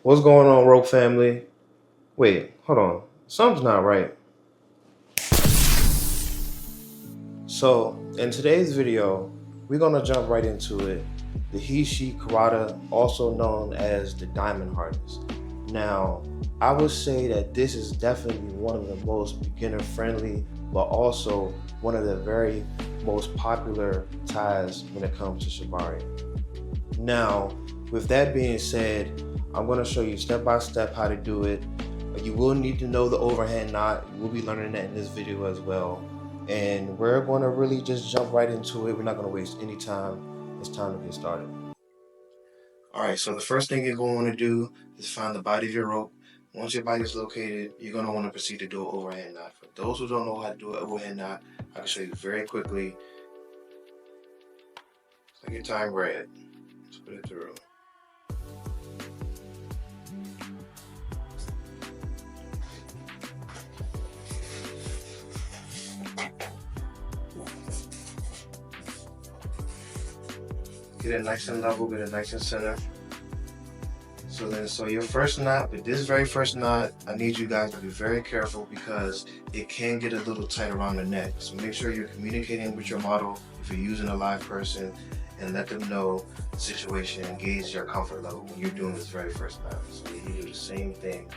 What's going on, Rope family? Wait, hold on. Something's not right. So, in today's video, we're gonna jump right into it. The Hishi Karada, also known as the diamond harness. Now, I would say that this is definitely one of the most beginner friendly, but also one of the very most popular ties when it comes to Shibari. Now, with that being said, I'm going to show you step by step how to do it. You will need to know the overhand knot. We'll be learning that in this video as well. And we're going to really just jump right into it. We're not going to waste any time. It's time to get started. All right, so the first thing you're going to want to do is find the body of your rope. Once your body is located, you're going to want to proceed to do an overhand knot. For those who don't know how to do an overhand knot, I can show you very quickly. It's like your time red. Let's put it through. Get it nice and level, get it nice and center. So your first knot, with this very first knot, I need you guys to be very careful because it can get a little tight around the neck. So make sure you're communicating with your model if you're using a live person and let them know the situation and gauge their comfort level when you're doing this very first knot. So you do the same thing,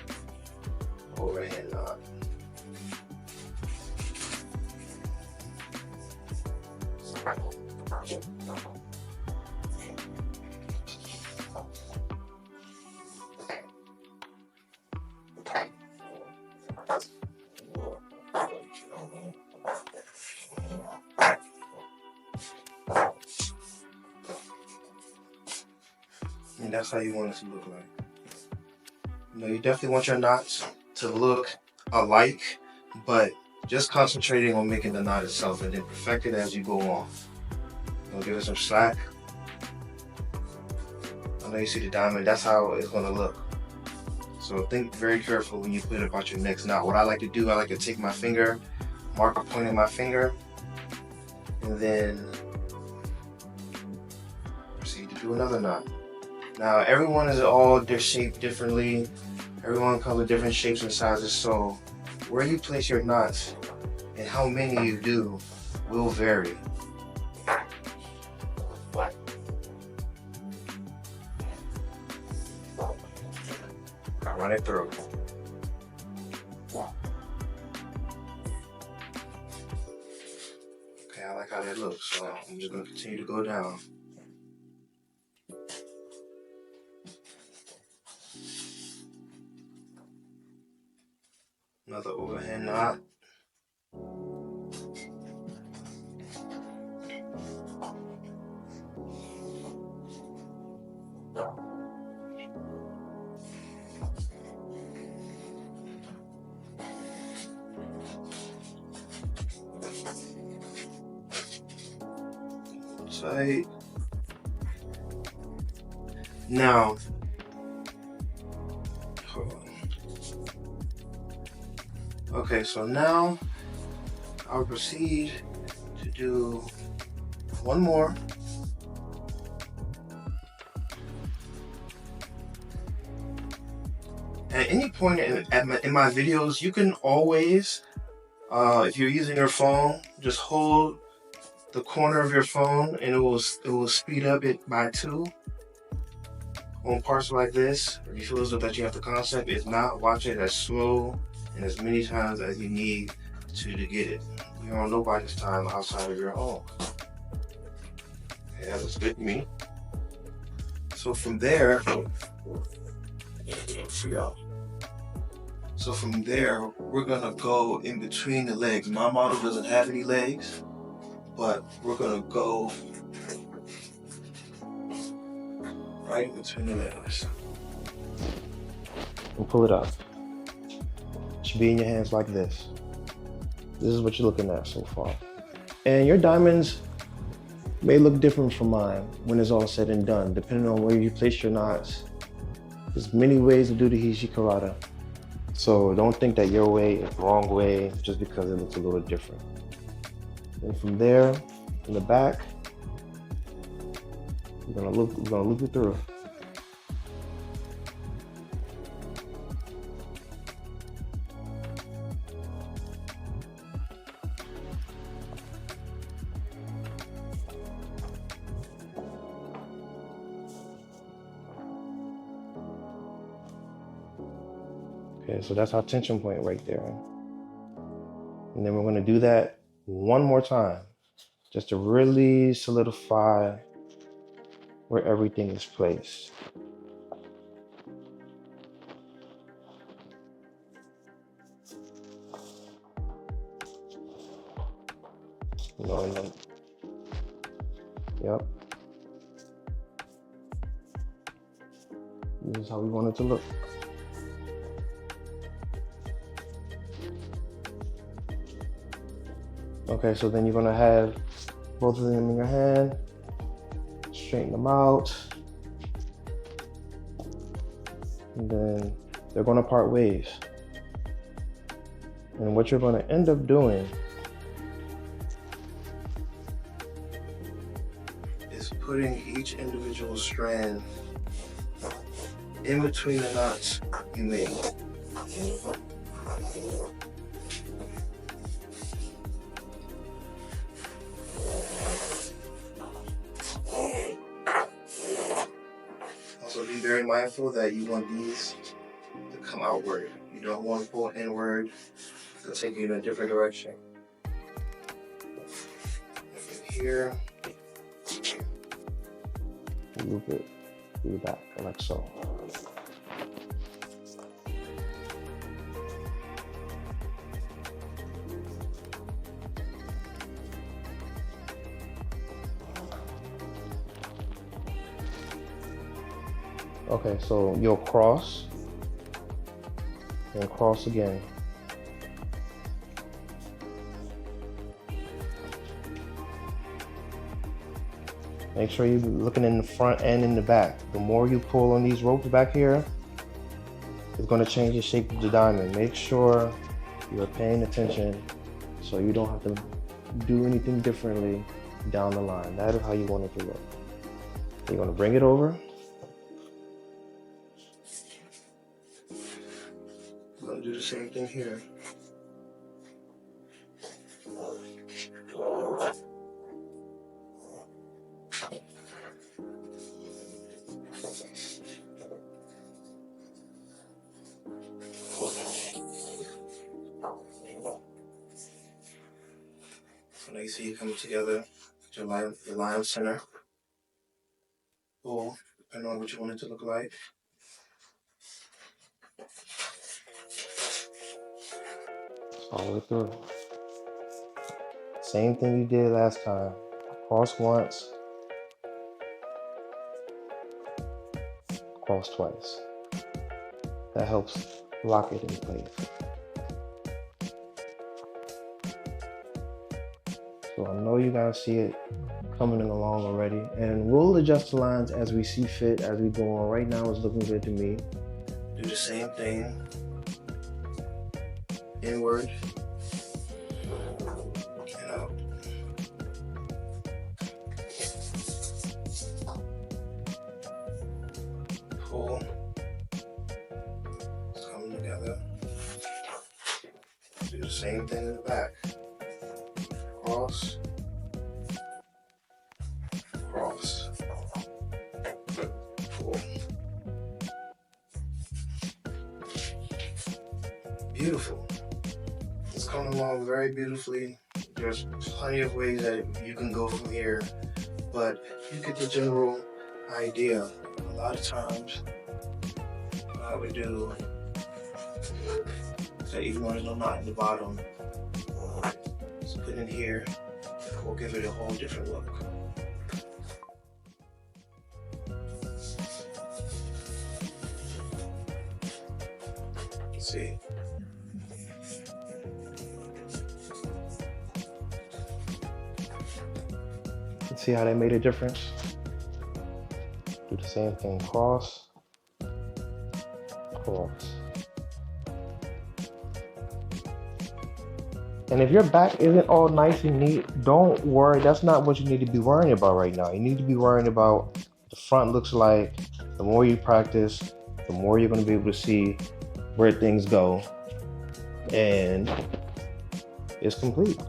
overhand knot. And that's how you want it to look like. You definitely want your knots to look alike, but just concentrating on making the knot itself and then perfect it as you go on. Give it some slack. I know you see the diamond, that's how it's gonna look. So think very careful when you put it about your next knot. What I like to do, I like to take my finger, mark a point in my finger, and then proceed to do another knot. Now everyone is all shaped differently. Everyone comes with different shapes and sizes, so where you place your knots and how many you do will vary. Run it through. Okay, I like how that looks, so I'm just going to continue to go down. Another overhand knot. Tight. Now, hold on. Okay, so now I'll proceed to do one more. At any point in my videos, you can always, if you're using your phone, just hold the corner of your phone and it will speed up it by 2 on parts like this. If you feel as though that you have the concept, if not, watch it as slow and as many times as you need to get it. You're on nobody's time outside of your own. Yeah, that's good to me. So from there, for y'all. So from there, we're gonna go in between the legs. My model doesn't have any legs, but we're gonna go right between the legs. And pull it up. It should be in your hands like this. This is what you're looking at so far. And your diamonds may look different from mine when it's all said and done, depending on where you place your knots. There's many ways to do the Hishi Karada. So don't think that your way is the wrong way just because it looks a little different. And from there, in the back, we're gonna loop it through. Okay, so that's our tension point right there. And then we're going to do that one more time, just to really solidify where everything is placed. You know, and then, yep. This is how we want it to look. Okay, so then you're gonna have both of them in your hand, straighten them out, and then they're gonna part ways. And what you're gonna end up doing is putting each individual strand in between the knots you made. Also be very mindful that you want these to come outward. You don't want to pull inward to take you in a different direction. Here, loop it through back, like so. Okay, so you'll cross and cross again. Make sure you're looking in the front and in the back. The more you pull on these ropes back here, it's going to change the shape of the diamond. Make sure you're paying attention so you don't have to do anything differently down the line. That is how you want it to look. You're going to bring it over. I'm going to do the same thing here. So now you see it coming together, your line center. Pull, depending on what you want it to look like. All the way through. Same thing you did last time. Cross once, cross twice. That helps lock it in place. So I know you guys see it coming along already, and we'll adjust the lines as we see fit as we go on. Right now it's looking good to me. Do the same thing. Inward and out. Pull. It's coming together. Do the same thing in the back. Cross. Cross. Pull. Beautiful. It's coming along very beautifully. There's plenty of ways that you can go from here, but you get the general idea. A lot of times, what I would do is that even when there's no knot in the bottom, just put in here, and we'll give it a whole different look. Let's see. See how that made a difference? Do the same thing, cross, cross. And if your back isn't all nice and neat, don't worry, that's not what you need to be worrying about right now. You need to be worrying about what the front looks like. The more you practice, the more you're gonna be able to see where things go. And it's complete.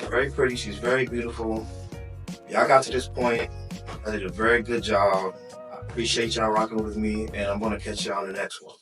Very pretty, she's very beautiful. Y'all got to this point. I did a very good job. appreciate y'all rocking with me, and I'm gonna catch y'all on the next one.